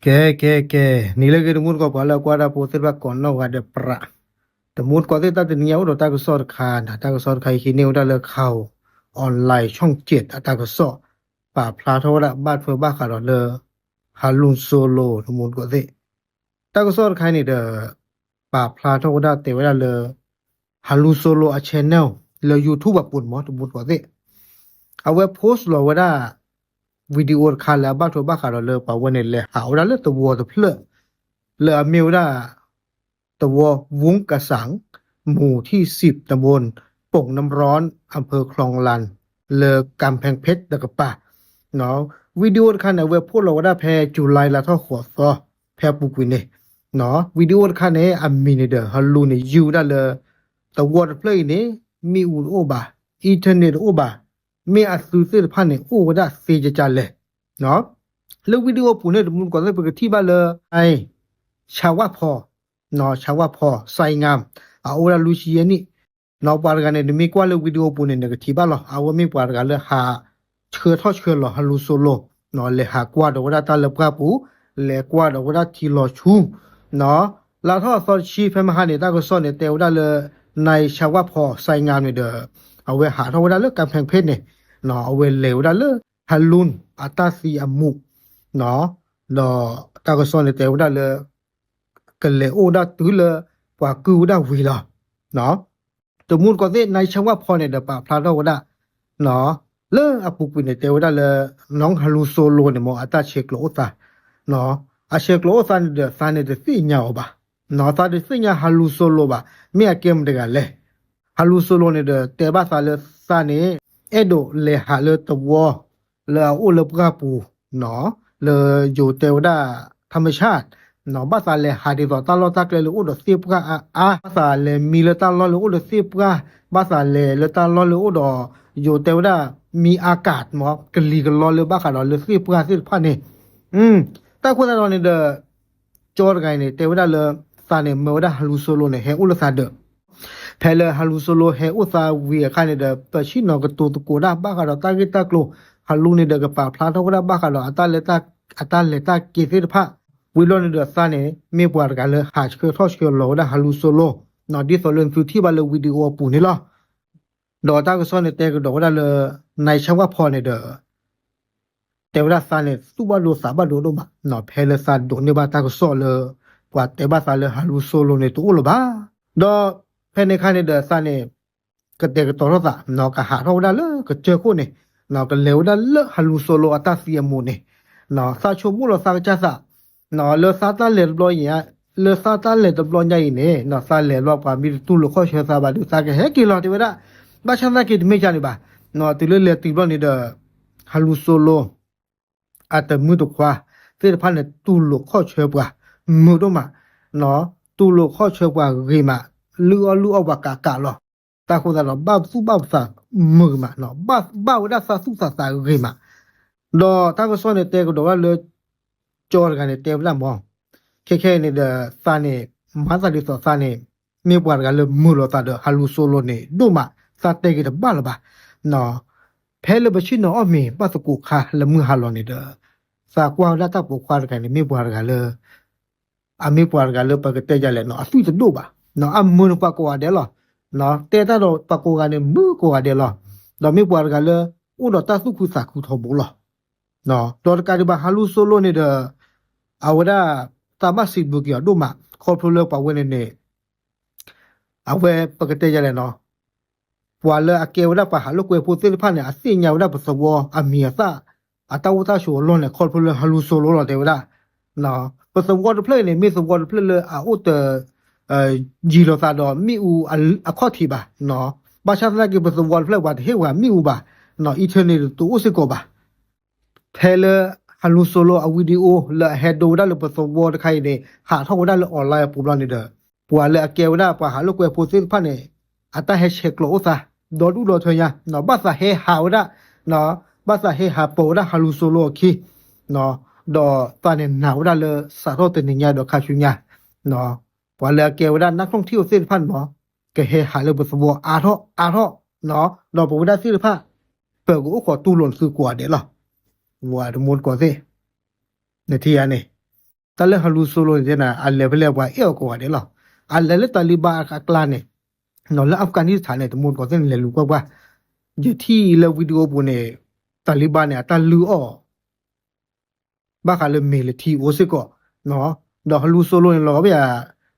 ke nile ke rumur ko pala kwara potir ba konno ga de pra the mood ko ta de niya do ta ko sor khan ta ko sor khai hi ne da le khao online ช่อง7ta ko so pa phla tho da ba phö ba kha do le halun solo the mood ko de ta ko sor khai ni de pa phla tho da te wa le halun solo a channel le youtube ba pun mo the mood ko de awe post lo wa da วิดีโอคาลาบ้าทัวบ้าคาร์เลอปาวันเลยหาวันเลยตัวตัวเพลเลอเมลดาตัววุ้งกระสังหมู่ที่10ตำบลป่งน้ำร้อนอำเภอคลองลันเลอกำแพงเพชรตะกปะเนาะวิดีโอคันเว็บพูดเราได้แพจุไลละท่อขวดซอแพปุกวินเนเนาะวิดีโอคันนี้อามีนเดอฮัลลูนยูได้เลยตัวเพลนี้มีอุโอบาอินเทอร์เน็ตโอบามีอาสุสิพันเนี่ยโอ้ก็ได้เสียใจเลยเนาะแล้ววิดีโอปุ่นเนี่ยมันก็ได้ไปที่บ้านเลยไอชาวพอเนาะชาวพอใส่งามเอาละลูซีนี่เนาะปาร์กันเนี่ยมีกว่าเลยวิดีโอปุ่นเนี่ยก็ที่บ้านเราเอาว่ามีปาร์กันเลยหาเชื่อทอดเชื่อหรอฮัลโหลโซโลเนาะเลยหากว่าดอกว่าตาเล็บกาปูเลยกว่าดอกว่าที่หล่อชูเนาะแล้วถ้าสอนชีพมาหาเนี่ยตาก็สอนเนี่ยเตวได้เลยในชาวพอใส่งามเนี่ยเด้อเอาไว้หาเท่าได้เลยกำแพงเพชรเนี่ยเนาะเอาไว้เหลวได้เลยฮัลลุนอัตาซีอามุเนาะเนาะตากสอนเนี่ยเตวได้เลยกันเลยโอ้ได้ตื้อเลยกว่ากูได้วีละเนาะตัวมูลก็ได้ในชาวพอเนี่ยเด้อป่าพลาดเราก็ได้เนาะเลิกอปุกเนี่ยเตวได้เลยน้องฮัลลูโซโลเนี่ยมออัตาเชกโลตาเนาะอาเชกโลตาเนี่ยเด้อซาเนี่ยเด้อสี่เหงาบ่ะเนาะซาเด้อสี่เหงาฮัลลูโซโลบ่ะเมียเกมเด้กันเลยฮัลลูโซโลเนี่ยเด้อเตบ้าซาเลซาเนี่ยเอโดเลหาเลตัวเลออุลปกาปูเนาะเลอยู่เตวดาธรรมชาติเนาะบ้าซาเลหาดีต่อตลอดตักเลยอุดสิบกาบ้าซาเลมีเลตลอดเลยอุดสิบกาบ้าซาเลตลอดเลยอุดอยู่เตวดามีอากาศหมอกลีกลอเลยบ้าขาดเลยสิบกาสิบพันนี่แต่คนเราเนี่ยเด้อจอดไงเนี่ยเตวดาเลยซาเนี่ยเมื่อดาฮัลโลโซโลเนี่ยเฮอุลซาเด้อแพลฮัลโลโซโลเฮอุซาเวียคันเนี่ยเด้อปะชินอกตัวตะโกดาบ้าขาดตากิตากโลฮัลลูเนี่ยเด็กป่าพลาดเท่ากับบ้ากันหรออัตราเลต้าเกี่ยวกับพระวิโรจน์เนี่ยสันเนี่ยมีปวดกันเลยหาเชื่อทอดเชื่อหล่อได้ฮัลลูโซโลนอดีโซเลนฟิวที่บาร์วิดีโอปุ่นนี่ล่ะดอตาก็สอนเนี่ยแต่ก็ดอกได้เลยในช่างว่าพอเนี่ยเด้อแต่ว่าสันเนี่ยสุบาโลสาบาโลโดบ้านอเพลสันโดนเนี่ยบ้าตาก็สอนเลยกว่าแต่บ้าสันเลยฮัลลูโซโลเนี่ยตัวละบ้าดอเพลในคันเนี่ยเด้อสันเนี่ยก็แต่ก็ต่อรถอ่ะนอกก็หาเท่าได้เลยก็เจอคนเนี่ยเนาะก็เลวได้เลฮัลโลโซโลอัตาซีมูเนี่ยเนาะซาชูมูโลซาจัสะเนาะเลซาตาเลบลอยเนี่ยเลซาตาเลตบลอยใหญ่เนี่ยเนาะซาเลรอบกว่ามีตุลุข้อเชื่อซาบาดูซาเกเฮกิโลติเวดาบาชันซากิดไม่จานี่บาเนาะติเลติบลอยนี่เด้อฮัลโลโซโลอัตมือตุกว่าเสื้อผ้าเนี่ยตุลุข้อเชื่อกว่ามือตมาเนาะตุลุข้อเชื่อกว่าเรมาลูเอาว่ากะหรอตาคนเราบ้าสู้บ้าซามือมาเนาะบ้าว่าซาสู้ซาเรมาดอตาก็สอนเนี่ยเตก็ดอกว่าเลยจอกันเนี่ยเตละมองแค่เนี่ยเดซาเนี่ยมาซาดิซอซาเนี่ยมีปวดกันเลยมือเราตาเดฮัลโลโซโลเนี่ยดูมาซาเตกิดบ้าละบ้าเนาะเพลบชินเนาะมีปัสกุคาละมือฮัลโลเนี่ยเดซากว่าละตาปกวากันเนี่ยมีปวดกันเลยมีปวดกันเลยปกติจะเลยเนาะสุดจะดูบ้าเนาะมือปกวาเดลเนาะเตตาโดปกวาเนี่ยมือกวาเดลเรามีปวดกันเลยอุดตาสุขุสักขุทบุลเนาะตอนการที่บาฮัลโลโซโลเนี่ยเด้อเอาว่าตาบัสิบุกิดูมาคอพลปะเวเนี่ยเอาไว้ปกติจะเลยเนาะว่าเลยอาเกวดาปะฮัลโลกวยพูดสิพันเนี่ยสิ่งยาวดาปสวอามีซาอัตาวตาชัวลอนเนี่ยคอพลฮัลโลโซโลละเดวดาเนาะปสวเพลเนี่ยมีสวเพลเลยอุตจีโรซาดอมีอูอะข้อที่บาเนาะบาชาตะกิปสวเพลว่าเฮว่ามีอูบาเนาะอีเทอร์เน็ตตัวอุสิโกบาเพลฮัลโลโซโลอวิดีโอและเฮดโดได้เลยผสมวอร์ดใครเนี่ยหาท่องได้เลยออนไลน์ปุ๊บแล้วนี่เด้อปัวเลยเกวได้ปัวหาลูกเวโพสิพันเนี่ยอัตราเฮเชกโลซะดอดูดอเทียเนาะภาษาเฮฮาวได้เนาะภาษาเฮฮาโปได้ฮัลโลโซโลคีเนาะดอตอนเนี่ยหนาวได้เลยสารโตนิญญาดอคาชุญญาเนาะปัวเลยเกวได้นักท่องเที่ยวสิพันหมอเกเฮหาเลยผสมวออาท่อเนาะดอปุ๊บได้สิพันเปิดกูขอตู้หล่นคือกว่าเดี๋ยวหรอว่าทุกคนก่อนสิในที่อันนี้ ta le halu solo je na a level wa e ko wa de lo a le taliban ka klan ne no le afghanistan ne mo ko sen le lu ko wa je thi le video bu ne taliban ne ta lu o ba ka le me le thi o se ko no do halu solo ne lo ba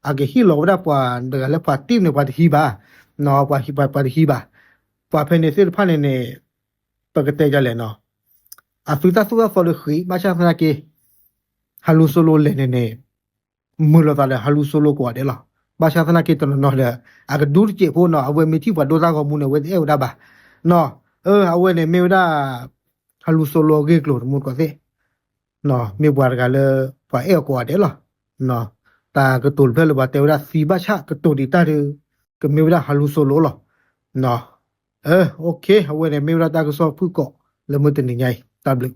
a ke hi lo da pa de le pa team ne pa hi ba no pa hi pa hi ba pa phe ne se pha ne pa ke te ja le no a su ta su fa le khi ma cha fa ke halu solo le ne mu lo ta le halu solo ko de la ba cha fa ke to no le a ke dur che ko no a we mi thi pa do sa ko mu ne we e da ba no a we ne me da halu solo ke klo mu ko se no me bwa ga le pa e ko de la no ta ke tul phe le ba te da si ba cha ke to di ta de ke me da halu solo lo no okay a we ne me da ta ko so phu ko le mu te ni nyai tablet